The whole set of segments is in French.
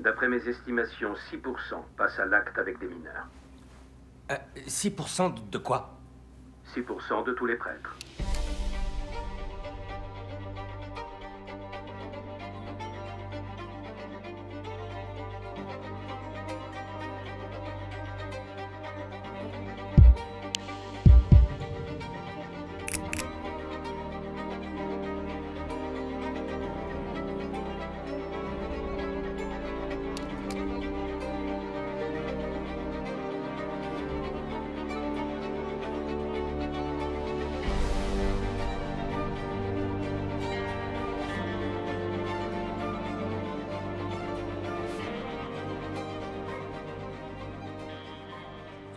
D'après mes estimations, 6% passent à l'acte avec des mineurs. 6% de quoi? 6% de tous les prêtres.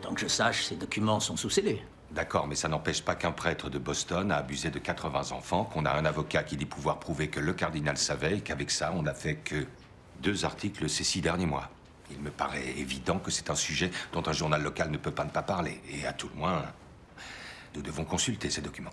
Tant que je sache, ces documents sont sous scellés. D'accord, mais ça n'empêche pas qu'un prêtre de Boston a abusé de 80 enfants, qu'on a un avocat qui dit pouvoir prouver que le cardinal savait et qu'avec ça, on n'a fait que 2 articles ces 6 derniers mois. Il me paraît évident que c'est un sujet dont un journal local ne peut pas ne pas parler. Et à tout le moins, nous devons consulter ces documents.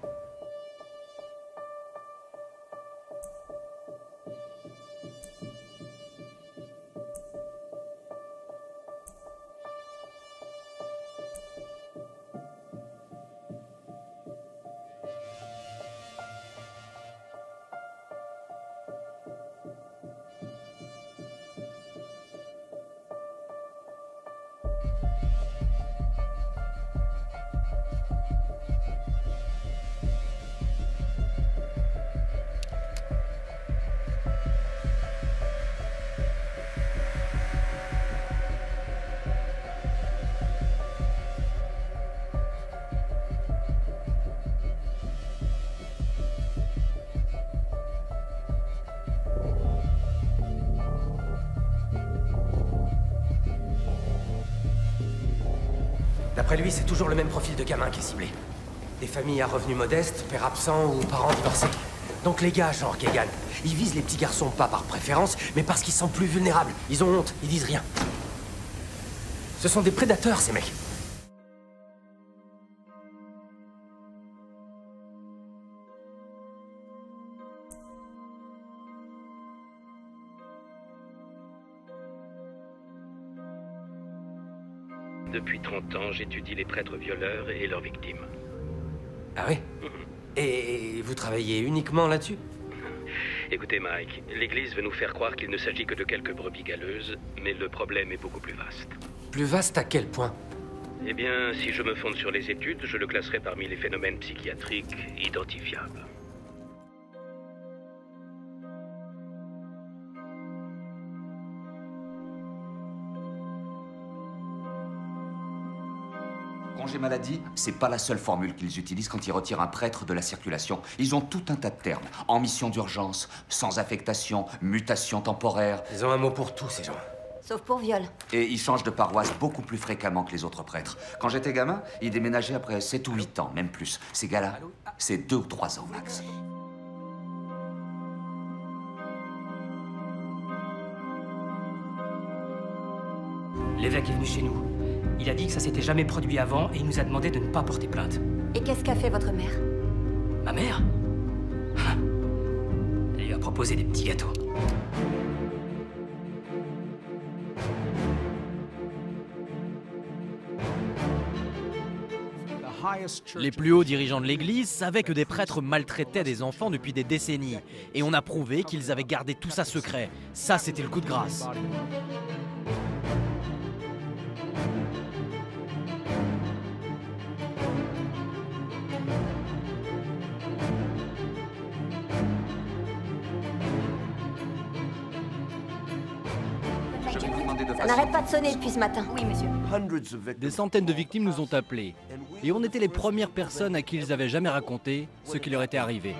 D'après lui, c'est toujours le même profil de gamin qui est ciblé. Des familles à revenus modestes, père absent ou parents divorcés. Donc les gars, genre Kegan, ils visent les petits garçons pas par préférence, mais parce qu'ils sont plus vulnérables. Ils ont honte, ils disent rien. Ce sont des prédateurs, ces mecs. Depuis 30 ans, j'étudie les prêtres violeurs et leurs victimes. Ah oui? Et vous travaillez uniquement là-dessus? Écoutez, Mike, l'Église veut nous faire croire qu'il ne s'agit que de quelques brebis galeuses, mais le problème est beaucoup plus vaste. Plus vaste à quel point? Eh bien, si je me fonde sur les études, je le classerai parmi les phénomènes psychiatriques identifiables. Congé maladie, c'est pas la seule formule qu'ils utilisent quand ils retirent un prêtre de la circulation. Ils ont tout un tas de termes. En mission d'urgence, sans affectation, mutation temporaire. Ils ont un mot pour tout, ces gens. Sauf pour viol. Et ils changent de paroisse beaucoup plus fréquemment que les autres prêtres. Quand j'étais gamin, ils déménageaient après 7 ou 8 ans, même plus. Ces gars-là, c'est 2 ou 3 ans max. L'évêque est venu chez nous. Il a dit que ça s'était jamais produit avant et il nous a demandé de ne pas porter plainte. Et qu'est-ce qu'a fait votre mère? Ma mère? Elle lui a proposé des petits gâteaux. Les plus hauts dirigeants de l'Église savaient que des prêtres maltraitaient des enfants depuis des décennies. Et on a prouvé qu'ils avaient gardé tout ça secret. Ça, c'était le coup de grâce. Ça n'arrête pas de sonner depuis ce matin. Oui, monsieur. Des centaines de victimes nous ont appelés. Et on était les premières personnes à qui ils avaient jamais raconté ce qui leur était arrivé.